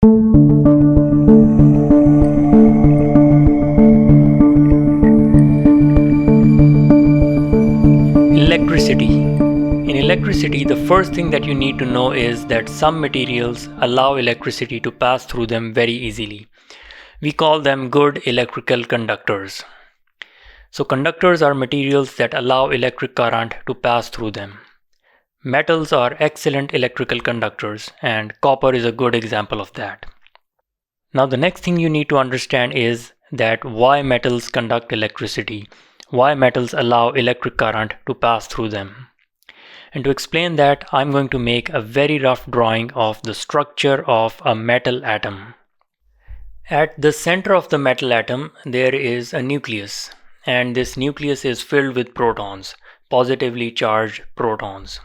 Electricity. In electricity, the first thing that you need to know is that some materials allow electricity to pass through them very easily. We call them good electrical conductors. So conductors are materials that allow electric current to pass through them. Metals are excellent electrical conductors, and copper is a good example of that. Now the next thing you need to understand is that why metals conduct electricity, why metals allow electric current to pass through them. And to explain that, I'm going to make a very rough drawing of the structure of a metal atom. At the center of the metal atom, there is a nucleus, and this nucleus is filled with protons, positively charged protons.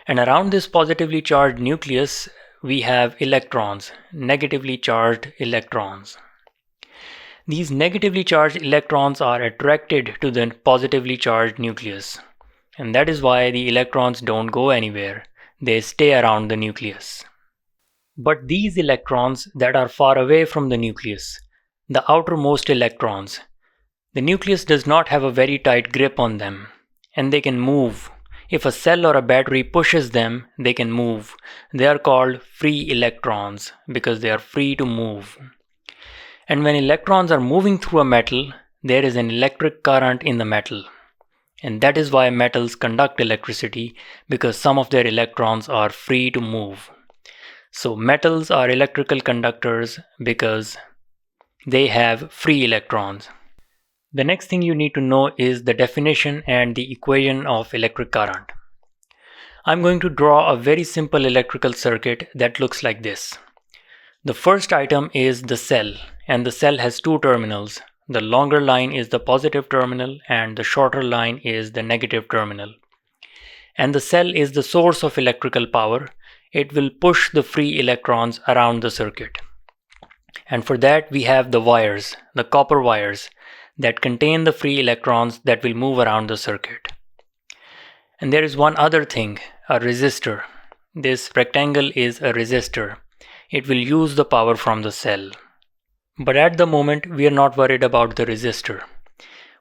And around this positively charged nucleus, we have electrons, negatively charged electrons. These negatively charged electrons are attracted to the positively charged nucleus, and that is why the electrons don't go anywhere. They stay around the nucleus. But these electrons that are far away from the nucleus, the outermost electrons, the nucleus does not have a very tight grip on them, and they can move. If a cell or a battery pushes them, they can move. They are called free electrons because they are free to move. And when electrons are moving through a metal, there is an electric current in the metal. And that is why metals conduct electricity, because some of their electrons are free to move. So metals are electrical conductors because they have free electrons. The next thing you need to know is the definition and the equation of electric current. I'm going to draw a very simple electrical circuit that looks like this. The first item is the cell, and the cell has two terminals. The longer line is the positive terminal and the shorter line is the negative terminal. And the cell is the source of electrical power. It will push the free electrons around the circuit. And for that we have the wires, the copper wires, that contain the free electrons that will move around the circuit. And there is one other thing, a resistor. This rectangle is a resistor. It will use the power from the cell. But at the moment, we are not worried about the resistor.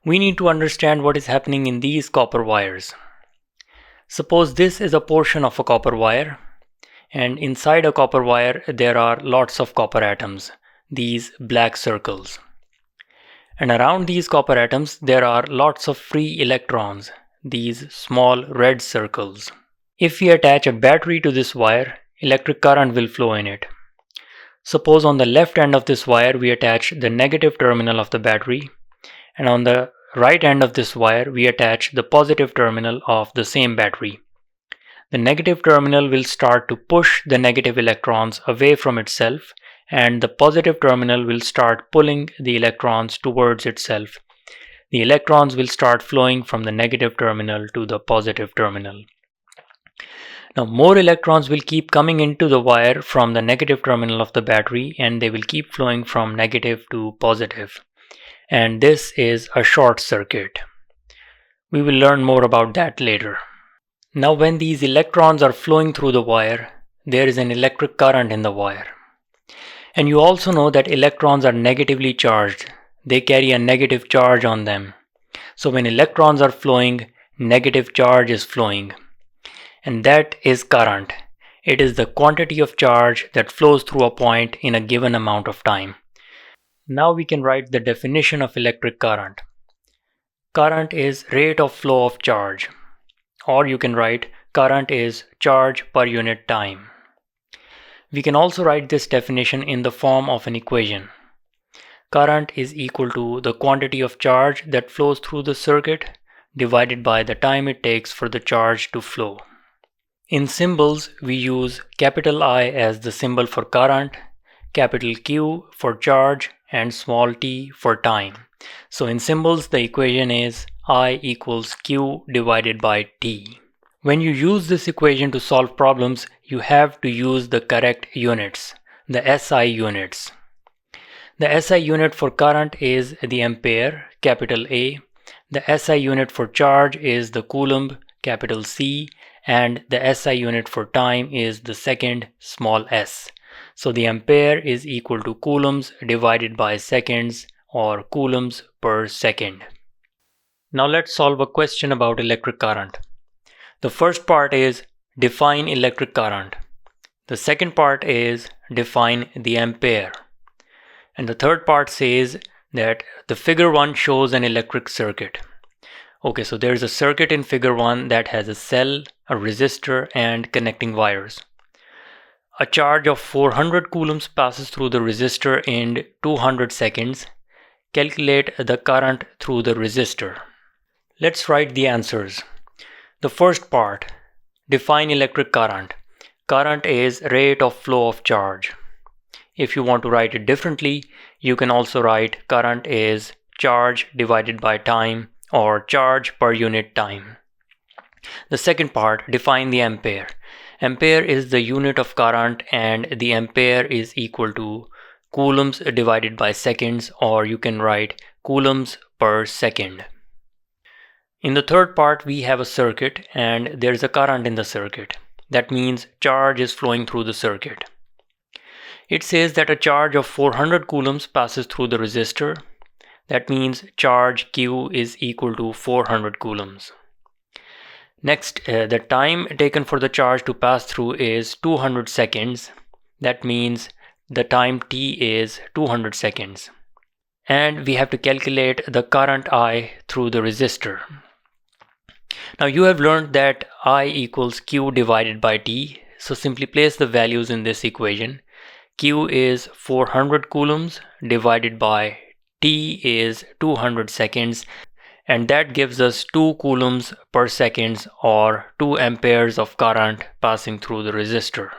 We need to understand what is happening in these copper wires. Suppose this is a portion of a copper wire, and inside a copper wire there are lots of copper atoms, these black circles. And around these copper atoms there are lots of free electrons, these small red circles. If we attach a battery to this wire, electric current will flow in it. Suppose on the left end of this wire we attach the negative terminal of the battery, and on the right end of this wire we attach the positive terminal of the same battery. The negative terminal will start to push the negative electrons away from itself, and the positive terminal will start pulling the electrons towards itself. The electrons will start flowing from the negative terminal to the positive terminal. Now more electrons will keep coming into the wire from the negative terminal of the battery, and they will keep flowing from negative to positive. And this is a short circuit. We will learn more about that later. Now when these electrons are flowing through the wire, there is an electric current in the wire. And you also know that electrons are negatively charged. They carry a negative charge on them. So when electrons are flowing, negative charge is flowing. And that is current. It is the quantity of charge that flows through a point in a given amount of time. Now we can write the definition of electric current. Current is rate of flow of charge. Or you can write current is charge per unit time. We can also write this definition in the form of an equation. Current is equal to the quantity of charge that flows through the circuit divided by the time it takes for the charge to flow. In symbols, we use capital I as the symbol for current, capital Q for charge, and small t for time. So in symbols, the equation is I equals Q divided by T. When you use this equation to solve problems, you have to use the correct units, the SI units. The SI unit for current is the ampere, capital A. The SI unit for charge is the coulomb, capital C. And the SI unit for time is the second, small s. So the ampere is equal to coulombs divided by seconds, or coulombs per second. Now let's solve a question about electric current. The first part is define electric current. The second part is define the ampere. And the third part says that the figure 1 shows an electric circuit. Okay, so there's a circuit in figure 1 that has a cell, a resistor, and connecting wires. A charge of 400 coulombs passes through the resistor in 200 seconds. Calculate the current through the resistor. Let's write the answers. The first part, define electric current. Current is rate of flow of charge. If you want to write it differently, you can also write current is charge divided by time, or charge per unit time. The second part, define the ampere. Ampere is the unit of current, and the ampere is equal to coulombs divided by seconds, or you can write coulombs per second. In the third part, we have a circuit and there's a current in the circuit. That means charge is flowing through the circuit. It says that a charge of 400 coulombs passes through the resistor. That means charge Q is equal to 400 coulombs. Next, the time taken for the charge to pass through is 200 seconds. That means the time T is 200 seconds. And we have to calculate the current I through the resistor. Now you have learned that I equals Q divided by T. So simply place the values in this equation. Q is 400 coulombs divided by T is 200 seconds. And that gives us 2 coulombs per second, or 2 amperes of current passing through the resistor.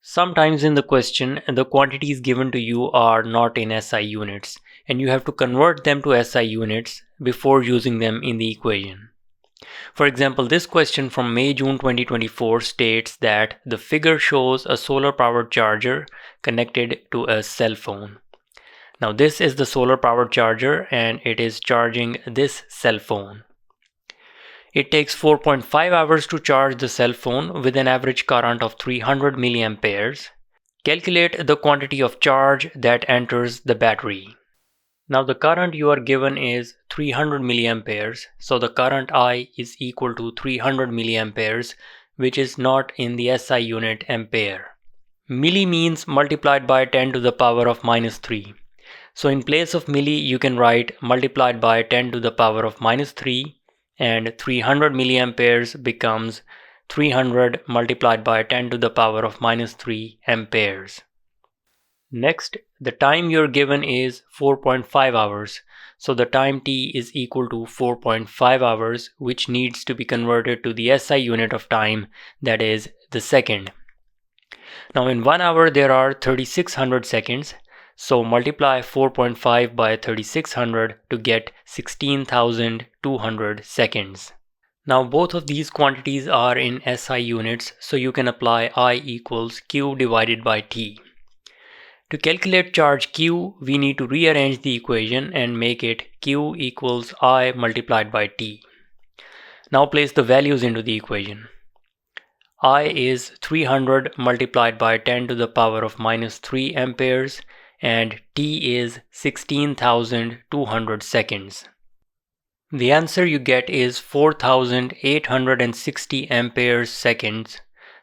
Sometimes in the question, the quantities given to you are not in SI units, and you have to convert them to SI units before using them in the equation. For example, this question from May-June 2024 states that the figure shows a solar-powered charger connected to a cell phone. Now this is the solar-powered charger and it is charging this cell phone. It takes 4.5 hours to charge the cell phone with an average current of 300 milliamperes. Calculate the quantity of charge that enters the battery. Now the current you are given is 300 milliamperes, so the current I is equal to 300 milliamperes, which is not in the SI unit ampere. Milli means multiplied by 10 to the power of minus 3. So in place of milli, you can write multiplied by 10 to the power of minus 3, and 300 milliamperes becomes 300 multiplied by 10 to the power of minus 3 amperes. Next, the time you're given is 4.5 hours. So the time T is equal to 4.5 hours, which needs to be converted to the SI unit of time, that is the second. Now in 1 hour there are 3600 seconds. So multiply 4.5 by 3600 to get 16,200 seconds. Now both of these quantities are in SI units, so you can apply I equals Q divided by T. To calculate charge Q, we need to rearrange the equation and make it Q equals I multiplied by T. Now place the values into the equation. I is 300 multiplied by 10 to the power of minus 3 amperes, and T is 16,200 seconds. The answer you get is 4,860 amperes seconds,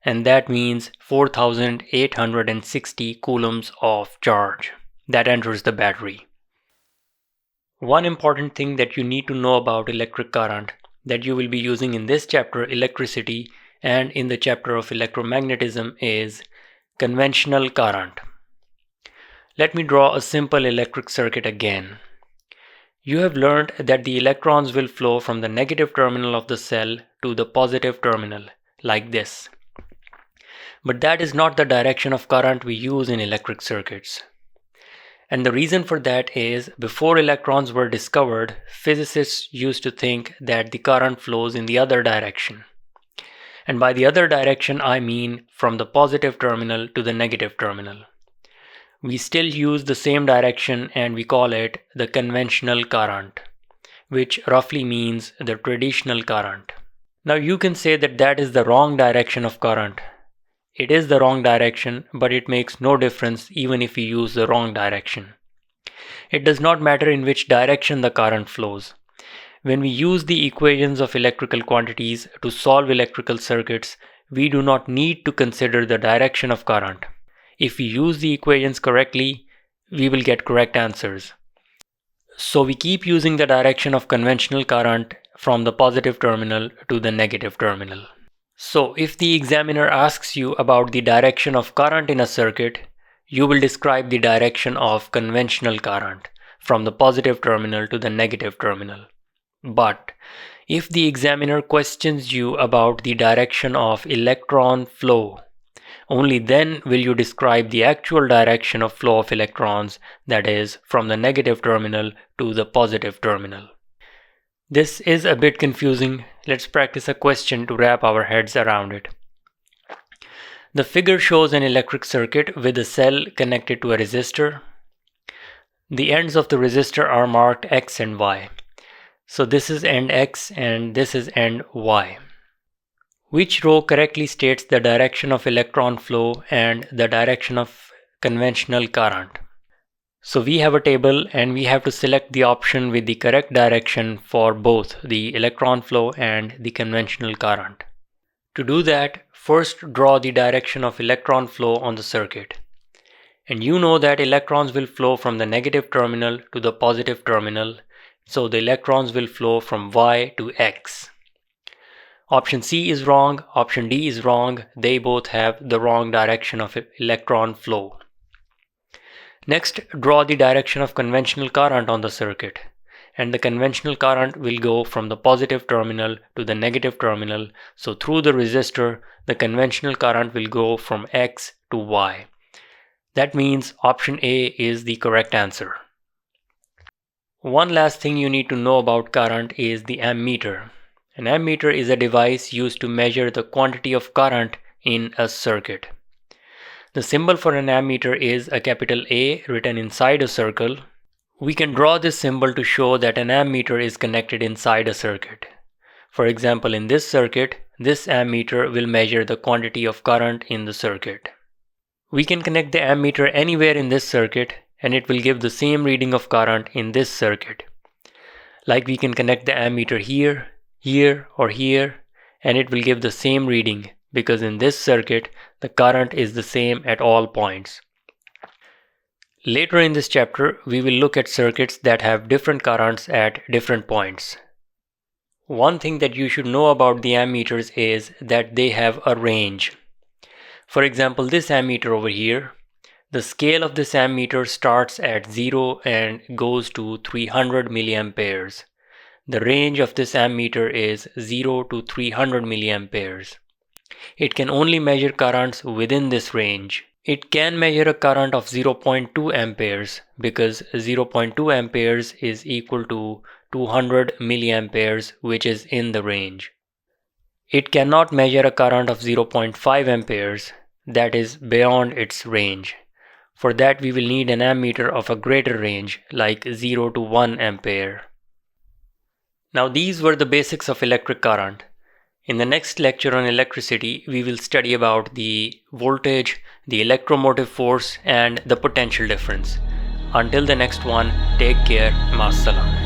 and that means 4,860 coulombs of charge that enters the battery. One important thing that you need to know about electric current that you will be using in this chapter, electricity, and in the chapter of electromagnetism is conventional current. Let me draw a simple electric circuit again. You have learned that the electrons will flow from the negative terminal of the cell to the positive terminal, like this. But that is not the direction of current we use in electric circuits. And the reason for that is, before electrons were discovered, physicists used to think that the current flows in the other direction. And by the other direction, I mean from the positive terminal to the negative terminal. We still use the same direction and we call it the conventional current, which roughly means the traditional current. Now you can say that that is the wrong direction of current. It is the wrong direction, but it makes no difference even if we use the wrong direction. It does not matter in which direction the current flows. When we use the equations of electrical quantities to solve electrical circuits, we do not need to consider the direction of current. If we use the equations correctly, we will get correct answers. So we keep using the direction of conventional current from the positive terminal to the negative terminal. So if the examiner asks you about the direction of current in a circuit, you will describe the direction of conventional current from the positive terminal to the negative terminal. But if the examiner questions you about the direction of electron flow, only then will you describe the actual direction of flow of electrons, that is, from the negative terminal to the positive terminal. This is a bit confusing. Let's practice a question to wrap our heads around it. The figure shows an electric circuit with a cell connected to a resistor. The ends of the resistor are marked X and Y. So this is end X and this is end Y. Which row correctly states the direction of electron flow and the direction of conventional current? So we have a table and we have to select the option with the correct direction for both the electron flow and the conventional current. To do that, first draw the direction of electron flow on the circuit. And you know that electrons will flow from the negative terminal to the positive terminal, so the electrons will flow from Y to X. Option C is wrong, option D is wrong, they both have the wrong direction of electron flow. Next, draw the direction of conventional current on the circuit, and the conventional current will go from the positive terminal to the negative terminal, so through the resistor, the conventional current will go from X to Y. That means option A is the correct answer. One last thing you need to know about current is the ammeter. An ammeter is a device used to measure the quantity of current in a circuit. The symbol for an ammeter is a capital A written inside a circle. We can draw this symbol to show that an ammeter is connected inside a circuit. For example, in this circuit, this ammeter will measure the quantity of current in the circuit. We can connect the ammeter anywhere in this circuit and it will give the same reading of current in this circuit. Like we can connect the ammeter here, here or here, and it will give the same reading because in this circuit the current is the same at all points. Later in this chapter we will look at circuits that have different currents at different points. One thing that you should know about the ammeters is that they have a range. For example, this ammeter over here, the scale of this ammeter starts at 0 and goes to 300 milliamperes. The range of this ammeter is 0 to 300 milliamperes. It can only measure currents within this range. It can measure a current of 0.2 amperes because 0.2 amperes is equal to 200 milliamperes, which is in the range. It cannot measure a current of 0.5 amperes, that is beyond its range. For that we will need an ammeter of a greater range like 0 to 1 ampere. Now these were the basics of electric current. In the next lecture on electricity, we will study about the voltage, the electromotive force and the potential difference. Until the next one, take care. Ma'as salam.